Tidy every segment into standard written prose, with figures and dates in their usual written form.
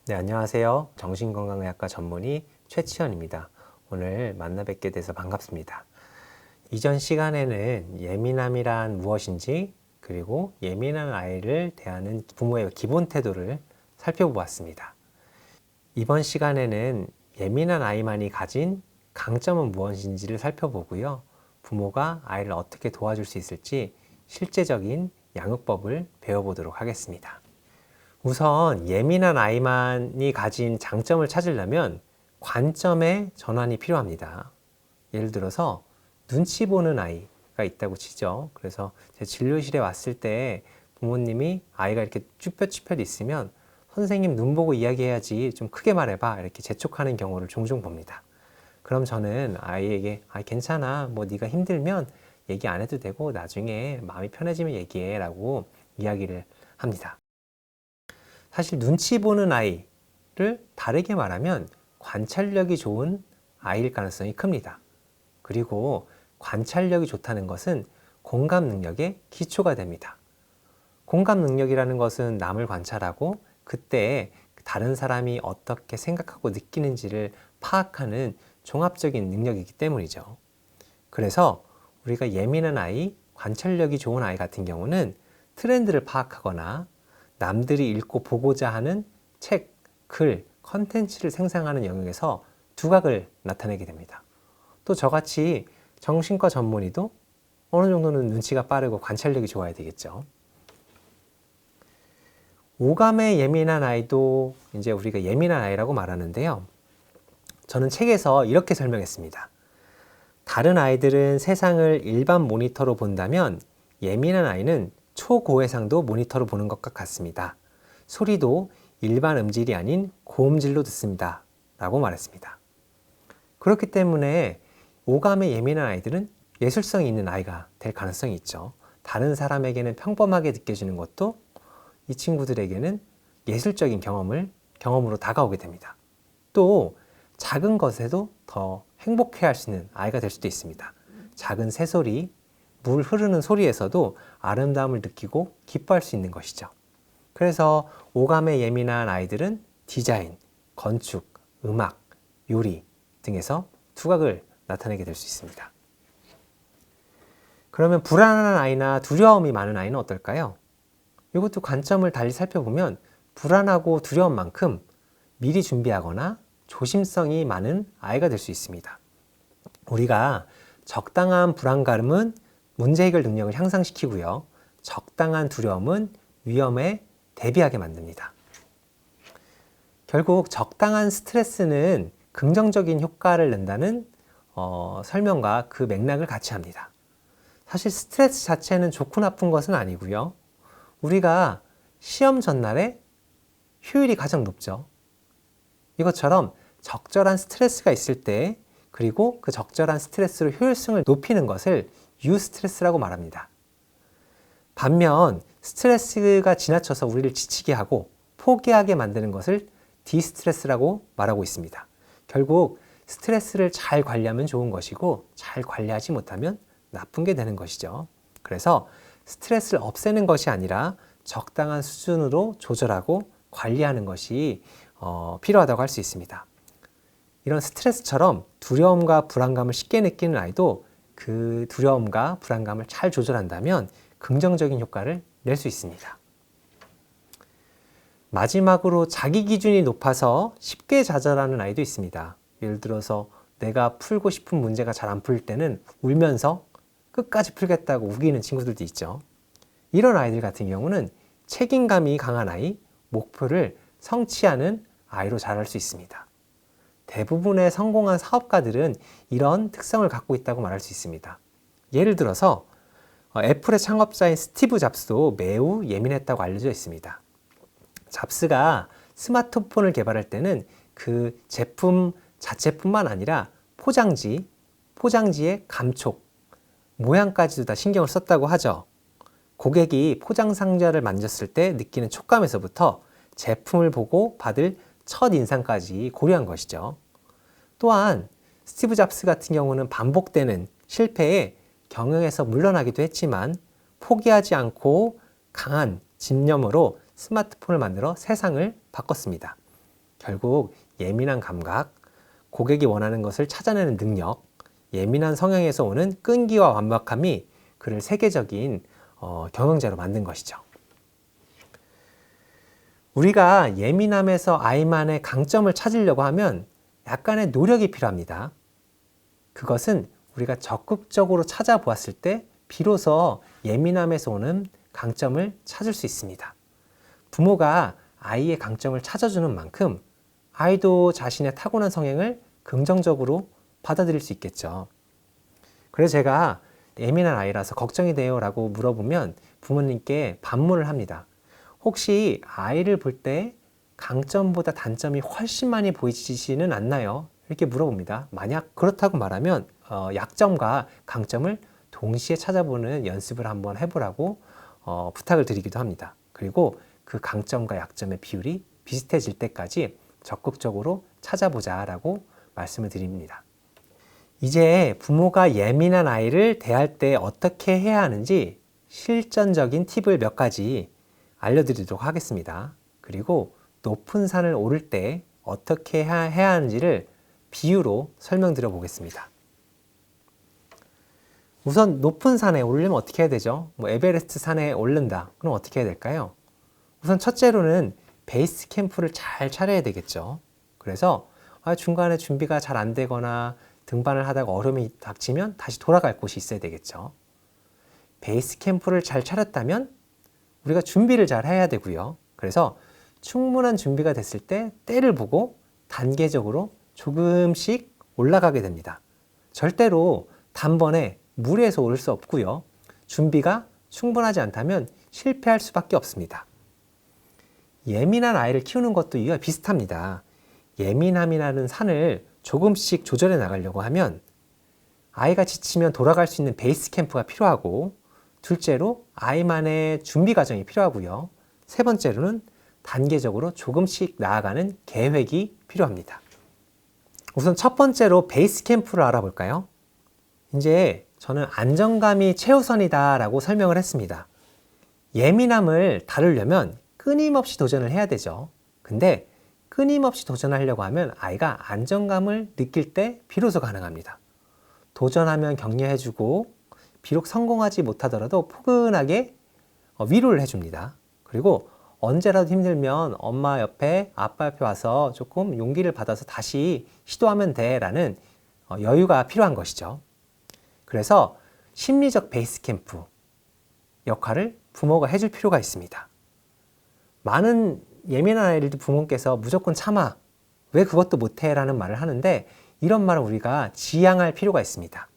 네, 안녕하세요. 정신건강의학과 전문의 최치현입니다. 오늘 만나 뵙게 돼서 반갑습니다. 이전 시간에는 예민함이란 무엇인지, 그리고 예민한 아이를 대하는 부모의 기본 태도를 살펴보았습니다. 이번 시간에는 예민한 아이만이 가진 강점은 무엇인지를 살펴보고요. 부모가 아이를 어떻게 도와줄 수 있을지 실제적인 양육법을 배워보도록 하겠습니다. 우선 예민한 아이만이 가진 장점을 찾으려면 관점의 전환이 필요합니다. 예를 들어서 눈치 보는 아이가 있다고 치죠. 그래서 제 진료실에 왔을 때 부모님이 아이가 이렇게 쭈뼛쭈뼛 있으면 선생님 눈 보고 이야기해야지 좀 크게 말해봐 이렇게 재촉하는 경우를 종종 봅니다. 그럼 저는 아이에게 괜찮아 뭐 네가 힘들면 얘기 안 해도 되고 나중에 마음이 편해지면 얘기해 라고 이야기를 합니다. 사실 눈치 보는 아이를 다르게 말하면 관찰력이 좋은 아이일 가능성이 큽니다. 그리고 관찰력이 좋다는 것은 공감 능력의 기초가 됩니다. 공감 능력이라는 것은 남을 관찰하고 그때 다른 사람이 어떻게 생각하고 느끼는지를 파악하는 종합적인 능력이기 때문이죠. 그래서 우리가 예민한 아이, 관찰력이 좋은 아이 같은 경우는 트렌드를 파악하거나 남들이 읽고 보고자 하는 책, 글, 컨텐츠를 생산하는 영역에서 두각을 나타내게 됩니다. 또 저같이 정신과 전문의도 어느 정도는 눈치가 빠르고 관찰력이 좋아야 되겠죠. 오감에 예민한 아이도 이제 우리가 예민한 아이라고 말하는데요. 저는 책에서 이렇게 설명했습니다. 다른 아이들은 세상을 일반 모니터로 본다면 예민한 아이는 초고해상도 모니터로 보는 것과 같습니다. 소리도 일반 음질이 아닌 고음질로 듣습니다. 라고 말했습니다. 그렇기 때문에 오감에 예민한 아이들은 예술성이 있는 아이가 될 가능성이 있죠. 다른 사람에게는 평범하게 느껴지는 것도 이 친구들에게는 예술적인 경험으로 다가오게 됩니다. 또 작은 것에도 더 행복해할 수 있는 아이가 될 수도 있습니다. 작은 새소리, 물 흐르는 소리에서도 아름다움을 느끼고 기뻐할 수 있는 것이죠. 그래서 오감에 예민한 아이들은 디자인, 건축, 음악, 요리 등에서 두각을 나타내게 될 수 있습니다. 그러면 불안한 아이나 두려움이 많은 아이는 어떨까요? 이것도 관점을 달리 살펴보면 불안하고 두려운 만큼 미리 준비하거나 조심성이 많은 아이가 될 수 있습니다. 우리가 적당한 불안감은 문제 해결 능력을 향상시키고요. 적당한 두려움은 위험에 대비하게 만듭니다. 결국 적당한 스트레스는 긍정적인 효과를 낸다는 설명과 그 맥락을 같이 합니다. 사실 스트레스 자체는 좋고 나쁜 것은 아니고요. 우리가 시험 전날에 효율이 가장 높죠. 이것처럼 적절한 스트레스가 있을 때 그리고 그 적절한 스트레스로 효율성을 높이는 것을 유스트레스라고 말합니다. 반면 스트레스가 지나쳐서 우리를 지치게 하고 포기하게 만드는 것을 디스트레스라고 말하고 있습니다. 결국 스트레스를 잘 관리하면 좋은 것이고 잘 관리하지 못하면 나쁜 게 되는 것이죠. 그래서 스트레스를 없애는 것이 아니라 적당한 수준으로 조절하고 관리하는 것이 필요하다고 할 수 있습니다. 이런 스트레스처럼 두려움과 불안감을 쉽게 느끼는 아이도 그 두려움과 불안감을 잘 조절한다면 긍정적인 효과를 낼 수 있습니다. 마지막으로 자기 기준이 높아서 쉽게 좌절하는 아이도 있습니다. 예를 들어서 내가 풀고 싶은 문제가 잘 안 풀릴 때는 울면서 끝까지 풀겠다고 우기는 친구들도 있죠. 이런 아이들 같은 경우는 책임감이 강한 아이, 목표를 성취하는 아이로 자랄 수 있습니다. 대부분의 성공한 사업가들은 이런 특성을 갖고 있다고 말할 수 있습니다. 예를 들어서 애플의 창업자인 스티브 잡스도 매우 예민했다고 알려져 있습니다. 잡스가 스마트폰을 개발할 때는 그 제품 자체뿐만 아니라 포장지의 감촉, 모양까지도 다 신경을 썼다고 하죠. 고객이 포장 상자를 만졌을 때 느끼는 촉감에서부터 제품을 보고 받을 첫 인상까지 고려한 것이죠. 또한 스티브 잡스 같은 경우는 반복되는 실패에 경영에서 물러나기도 했지만 포기하지 않고 강한 집념으로 스마트폰을 만들어 세상을 바꿨습니다. 결국 예민한 감각, 고객이 원하는 것을 찾아내는 능력, 예민한 성향에서 오는 끈기와 완벽함이 그를 세계적인 경영자로 만든 것이죠. 우리가 예민함에서 아이만의 강점을 찾으려고 하면 약간의 노력이 필요합니다. 그것은 우리가 적극적으로 찾아보았을 때 비로소 예민함에서 오는 강점을 찾을 수 있습니다. 부모가 아이의 강점을 찾아주는 만큼 아이도 자신의 타고난 성향을 긍정적으로 받아들일 수 있겠죠. 그래서 제가 예민한 아이라서 걱정이 돼요 라고 물어보면 부모님께 반문을 합니다. 혹시 아이를 볼 때 강점보다 단점이 훨씬 많이 보이지는 않나요? 이렇게 물어봅니다. 만약 그렇다고 말하면 약점과 강점을 동시에 찾아보는 연습을 한번 해보라고 부탁을 드리기도 합니다. 그리고 그 강점과 약점의 비율이 비슷해질 때까지 적극적으로 찾아보자 라고 말씀을 드립니다. 이제 부모가 예민한 아이를 대할 때 어떻게 해야 하는지 실전적인 팁을 몇 가지 알려드리도록 하겠습니다. 그리고 높은 산을 오를 때 어떻게 해야 하는지를 비유로 설명드려 보겠습니다. 우선 높은 산에 오르려면 어떻게 해야 되죠? 에베레스트 산에 오른다. 그럼 어떻게 해야 될까요? 우선 첫째로는 베이스 캠프를 잘 차려야 되겠죠. 그래서 중간에 준비가 잘 안 되거나 등반을 하다가 어려움이 닥치면 다시 돌아갈 곳이 있어야 되겠죠. 베이스 캠프를 잘 차렸다면 우리가 준비를 잘 해야 되고요. 그래서 충분한 준비가 됐을 때 때를 보고 단계적으로 조금씩 올라가게 됩니다. 절대로 단번에 무리해서 오를 수 없고요. 준비가 충분하지 않다면 실패할 수밖에 없습니다. 예민한 아이를 키우는 것도 이와 비슷합니다. 예민함이라는 산을 조금씩 조절해 나가려고 하면 아이가 지치면 돌아갈 수 있는 베이스 캠프가 필요하고, 둘째로 아이만의 준비 과정이 필요하고요. 세 번째로는 단계적으로 조금씩 나아가는 계획이 필요합니다. 우선 첫 번째로 베이스 캠프를 알아볼까요? 이제 저는 안정감이 최우선이다 라고 설명을 했습니다. 예민함을 다루려면 끊임없이 도전을 해야 되죠. 근데 끊임없이 도전하려고 하면 아이가 안정감을 느낄 때 비로소 가능합니다. 도전하면 격려해주고 비록 성공하지 못하더라도 포근하게 위로를 해줍니다. 그리고 언제라도 힘들면 엄마 옆에 아빠 옆에 와서 조금 용기를 받아서 다시 시도하면 돼 라는 여유가 필요한 것이죠. 그래서 심리적 베이스 캠프 역할을 부모가 해줄 필요가 있습니다. 많은 예민한 아이들도 부모께서 무조건 참아, 왜 그것도 못해 라는 말을 하는데, 이런 말을 우리가 지양할 필요가 있습니다.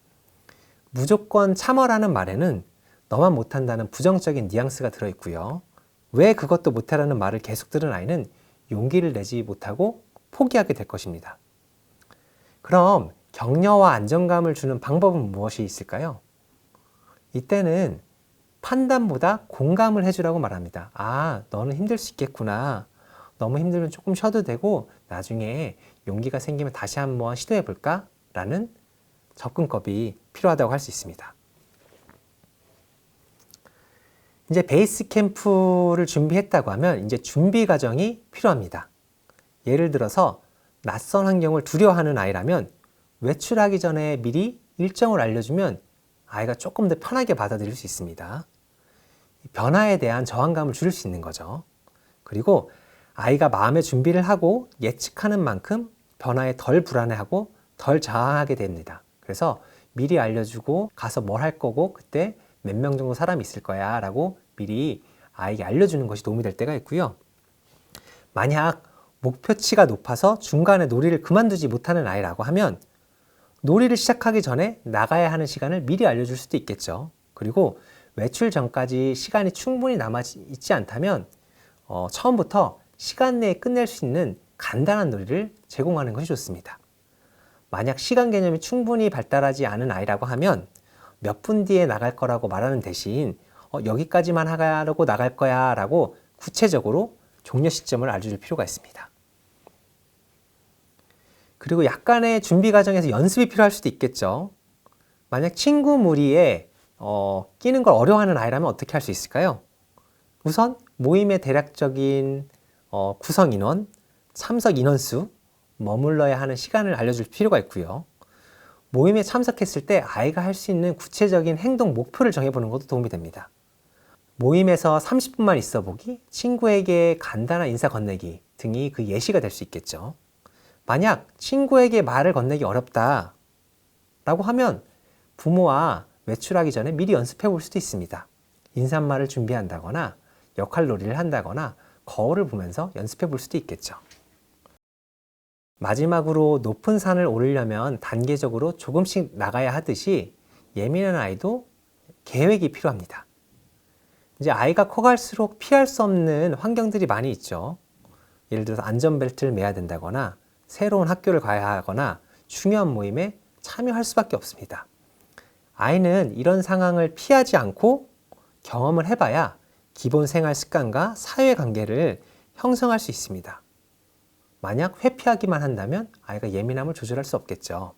무조건 참아라는 말에는 너만 못한다는 부정적인 뉘앙스가 들어있고요. 왜 그것도 못해라는 말을 계속 들은 아이는 용기를 내지 못하고 포기하게 될 것입니다. 그럼 격려와 안정감을 주는 방법은 무엇이 있을까요? 이때는 판단보다 공감을 해주라고 말합니다. 너는 힘들 수 있겠구나. 너무 힘들면 조금 쉬어도 되고 나중에 용기가 생기면 다시 한번 시도해 볼까? 라는 접근법이 필요하다고 할 수 있습니다. 이제 베이스 캠프를 준비했다고 하면 이제 준비 과정이 필요합니다. 예를 들어서 낯선 환경을 두려워하는 아이라면 외출하기 전에 미리 일정을 알려주면 아이가 조금 더 편하게 받아들일 수 있습니다. 변화에 대한 저항감을 줄일 수 있는 거죠. 그리고 아이가 마음의 준비를 하고 예측하는 만큼 변화에 덜 불안해하고 덜 저항하게 됩니다. 그래서 미리 알려주고 가서 뭘 할 거고 그때 몇 명 정도 사람이 있을 거야 라고 미리 아이에게 알려주는 것이 도움이 될 때가 있고요. 만약 목표치가 높아서 중간에 놀이를 그만두지 못하는 아이라고 하면 놀이를 시작하기 전에 나가야 하는 시간을 미리 알려줄 수도 있겠죠. 그리고 외출 전까지 시간이 충분히 남아있지 않다면 처음부터 시간 내에 끝낼 수 있는 간단한 놀이를 제공하는 것이 좋습니다. 만약 시간 개념이 충분히 발달하지 않은 아이라고 하면 몇 분 뒤에 나갈 거라고 말하는 대신 여기까지만 하려고 나갈 거야 라고 구체적으로 종료 시점을 알려줄 필요가 있습니다. 그리고 약간의 준비 과정에서 연습이 필요할 수도 있겠죠. 만약 친구 무리에 끼는 걸 어려워하는 아이라면 어떻게 할 수 있을까요? 우선 모임의 대략적인 구성 인원, 참석 인원수, 머물러야 하는 시간을 알려줄 필요가 있고요. 모임에 참석했을 때 아이가 할 수 있는 구체적인 행동 목표를 정해보는 것도 도움이 됩니다. 모임에서 30분만 있어 보기, 친구에게 간단한 인사 건네기 등이 그 예시가 될 수 있겠죠. 만약 친구에게 말을 건네기 어렵다 라고 하면 부모와 외출하기 전에 미리 연습해 볼 수도 있습니다. 인사말을 준비한다거나 역할놀이를 한다거나 거울을 보면서 연습해 볼 수도 있겠죠. 마지막으로 높은 산을 오르려면 단계적으로 조금씩 나가야 하듯이 예민한 아이도 계획이 필요합니다. 이제 아이가 커갈수록 피할 수 없는 환경들이 많이 있죠. 예를 들어서 안전벨트를 매야 된다거나 새로운 학교를 가야 하거나 중요한 모임에 참여할 수밖에 없습니다. 아이는 이런 상황을 피하지 않고 경험을 해봐야 기본 생활 습관과 사회관계를 형성할 수 있습니다. 만약 회피하기만 한다면 아이가 예민함을 조절할 수 없겠죠.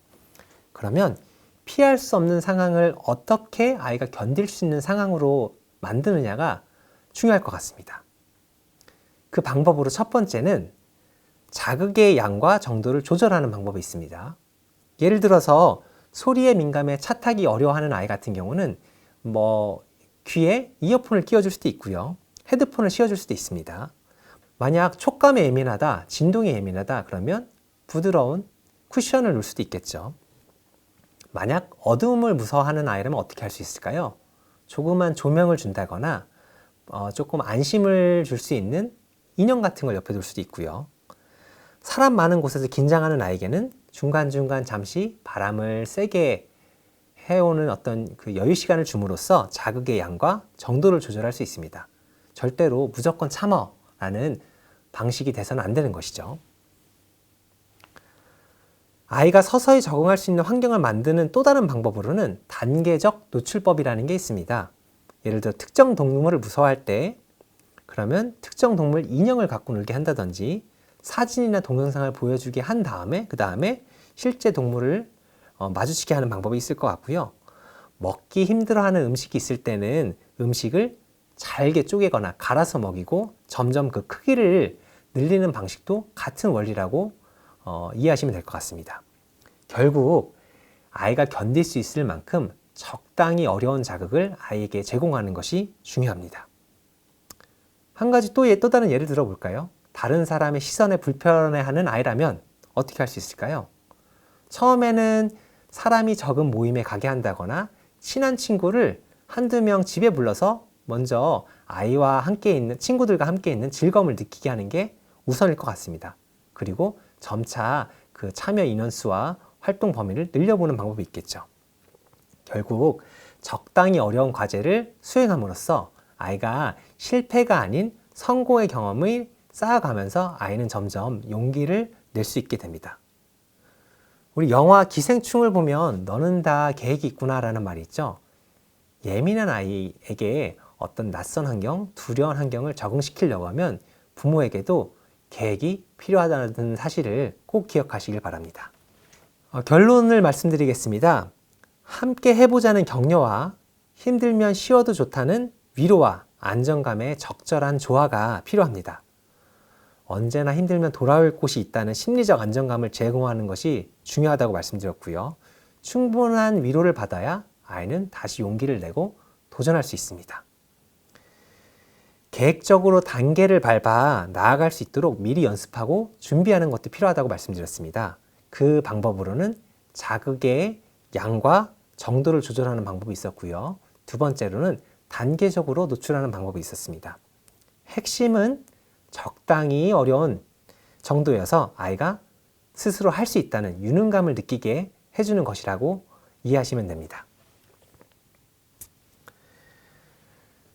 그러면 피할 수 없는 상황을 어떻게 아이가 견딜 수 있는 상황으로 만드느냐가 중요할 것 같습니다. 그 방법으로 첫 번째는 자극의 양과 정도를 조절하는 방법이 있습니다. 예를 들어서 소리에 민감해 차 타기 어려워하는 아이 같은 경우는 귀에 이어폰을 끼워줄 수도 있고요. 헤드폰을 씌워줄 수도 있습니다. 만약 촉감에 예민하다, 진동에 예민하다 그러면 부드러운 쿠션을 놓을 수도 있겠죠. 만약 어두움을 무서워하는 아이라면 어떻게 할 수 있을까요? 조그만 조명을 준다거나 조금 안심을 줄 수 있는 인형 같은 걸 옆에 둘 수도 있고요. 사람 많은 곳에서 긴장하는 아이에게는 중간중간 잠시 바람을 세게 해오는 어떤 그 여유 시간을 줌으로써 자극의 양과 정도를 조절할 수 있습니다. 절대로 무조건 참어라는 방식이 돼서는 안 되는 것이죠. 아이가 서서히 적응할 수 있는 환경을 만드는 또 다른 방법으로는 단계적 노출법이라는 게 있습니다. 예를 들어 특정 동물을 무서워할 때 그러면 특정 동물 인형을 갖고 놀게 한다든지 사진이나 동영상을 보여주게 한 다음에 그 다음에 실제 동물을 마주치게 하는 방법이 있을 것 같고요. 먹기 힘들어하는 음식이 있을 때는 음식을 잘게 쪼개거나 갈아서 먹이고 점점 그 크기를 늘리는 방식도 같은 원리라고 이해하시면 될 것 같습니다. 결국 아이가 견딜 수 있을 만큼 적당히 어려운 자극을 아이에게 제공하는 것이 중요합니다. 한 가지 또 다른 예를 들어볼까요? 다른 사람의 시선에 불편해하는 아이라면 어떻게 할 수 있을까요? 처음에는 사람이 적은 모임에 가게 한다거나 친한 친구를 한두 명 집에 불러서 먼저 아이와 함께 있는 친구들과 함께 있는 즐거움을 느끼게 하는 게 우선일 것 같습니다. 그리고 점차 그 참여 인원수와 활동 범위를 늘려보는 방법이 있겠죠. 결국 적당히 어려운 과제를 수행함으로써 아이가 실패가 아닌 성공의 경험을 쌓아가면서 아이는 점점 용기를 낼 수 있게 됩니다. 우리 영화 기생충을 보면 너는 다 계획이 있구나라는 말이 있죠. 예민한 아이에게 어떤 낯선 환경, 두려운 환경을 적응시키려고 하면 부모에게도 계획이 필요하다는 사실을 꼭 기억하시길 바랍니다. 결론을 말씀드리겠습니다. 함께 해보자는 격려와 힘들면 쉬어도 좋다는 위로와 안정감의 적절한 조화가 필요합니다. 언제나 힘들면 돌아올 곳이 있다는 심리적 안정감을 제공하는 것이 중요하다고 말씀드렸고요. 충분한 위로를 받아야 아이는 다시 용기를 내고 도전할 수 있습니다. 계획적으로 단계를 밟아 나아갈 수 있도록 미리 연습하고 준비하는 것도 필요하다고 말씀드렸습니다. 그 방법으로는 자극의 양과 정도를 조절하는 방법이 있었고요. 두 번째로는 단계적으로 노출하는 방법이 있었습니다. 핵심은 적당히 어려운 정도여서 아이가 스스로 할 수 있다는 유능감을 느끼게 해주는 것이라고 이해하시면 됩니다.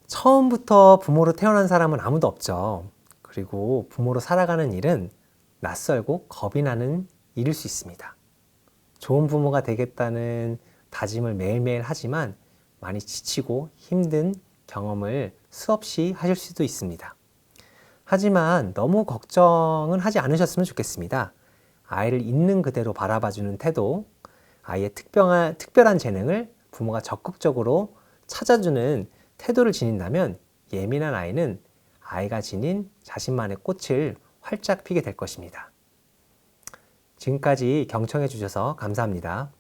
처음부터 부모로 태어난 사람은 아무도 없죠. 그리고 부모로 살아가는 일은 낯설고 겁이 나는 일일 수 있습니다. 좋은 부모가 되겠다는 다짐을 매일매일 하지만 많이 지치고 힘든 경험을 수없이 하실 수도 있습니다. 하지만 너무 걱정은 하지 않으셨으면 좋겠습니다. 아이를 있는 그대로 바라봐주는 태도, 아이의 특별한 재능을 부모가 적극적으로 찾아주는 태도를 지닌다면 예민한 아이는 아이가 지닌 자신만의 꽃을 활짝 피게 될 것입니다. 지금까지 경청해 주셔서 감사합니다.